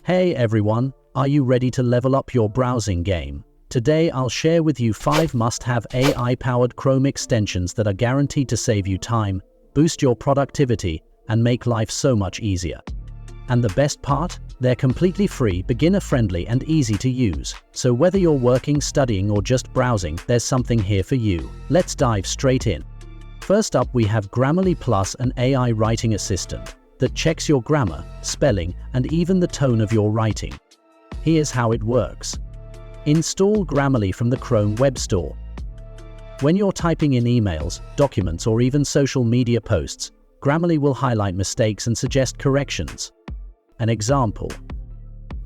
Hey everyone, are you ready to level up your browsing game? Today I'll share with you 5 must-have AI-powered Chrome extensions that are guaranteed to save you time, boost your productivity, and make life so much easier. And the best part? They're completely free, beginner-friendly, and easy to use. So whether you're working, studying, or just browsing, there's something here for you. Let's dive straight in. First up, we have Grammarly Plus, an AI writing assistant that checks your grammar, spelling, and even the tone of your writing. Here's how it works. Install Grammarly from the Chrome Web Store. When you're typing in emails, documents, or even social media posts, Grammarly will highlight mistakes and suggest corrections. An example.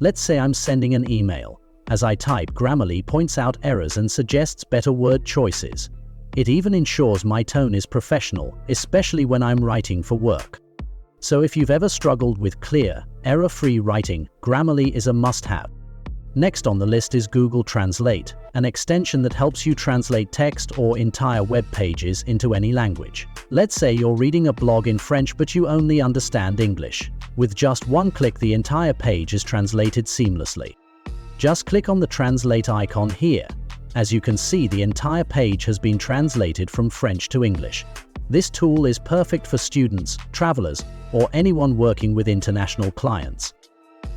Let's say I'm sending an email. As I type, Grammarly points out errors and suggests better word choices. It even ensures my tone is professional, especially when I'm writing for work. So if you've ever struggled with clear, error-free writing, Grammarly is a must-have. Next on the list is Google Translate, an extension that helps you translate text or entire web pages into any language. Let's say you're reading a blog in French but you only understand English. With just one click, the entire page is translated seamlessly. Just click on the translate icon here. As you can see, the entire page has been translated from French to English. This tool is perfect for students, travelers, or anyone working with international clients.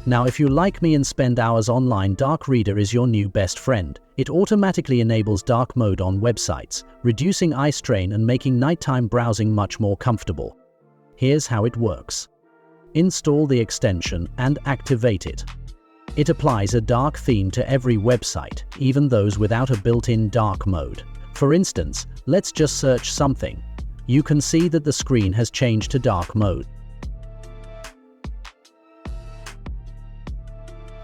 Now, if you like me and spend hours online, Dark Reader is your new best friend. It automatically enables dark mode on websites, reducing eye strain and making nighttime browsing much more comfortable. Here's how it works. Install the extension and activate it. It applies a dark theme to every website, even those without a built-in dark mode. For instance, let's just search something. You can see that the screen has changed to dark mode.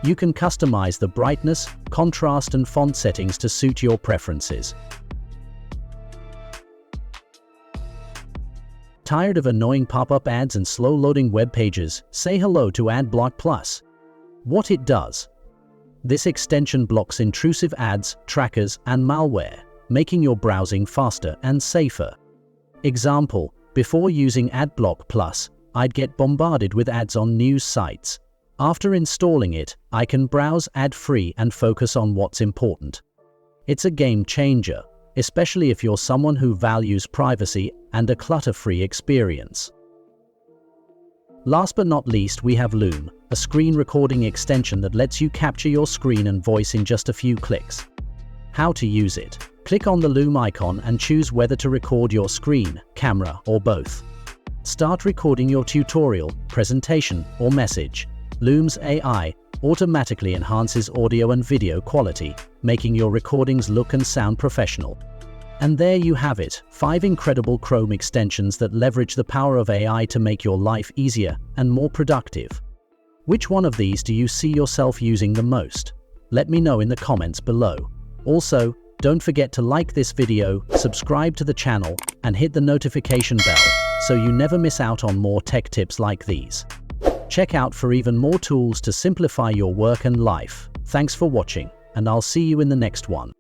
You can customize the brightness, contrast, and font settings to suit your preferences. Tired of annoying pop-up ads and slow-loading web pages? Say hello to Adblock Plus. What it does. This extension blocks intrusive ads, trackers, and malware, making your browsing faster and safer. Example, before using Adblock Plus, I'd get bombarded with ads on news sites. After installing it, I can browse ad-free and focus on what's important. It's a game changer, especially if you're someone who values privacy and a clutter-free experience. Last but not least, we have Loom, a screen recording extension that lets you capture your screen and voice in just a few clicks. How to use it? Click on the Loom icon and choose whether to record your screen, camera, or both. Start recording your tutorial, presentation, or message. Loom's AI automatically enhances audio and video quality, making your recordings look and sound professional. And there you have it, 5 incredible Chrome extensions that leverage the power of AI to make your life easier and more productive. Which one of these do you see yourself using the most? Let me know in the comments below. Also, don't forget to like this video, subscribe to the channel, and hit the notification bell so you never miss out on more tech tips like these. Check out for even more tools to simplify your work and life. Thanks for watching, and I'll see you in the next one.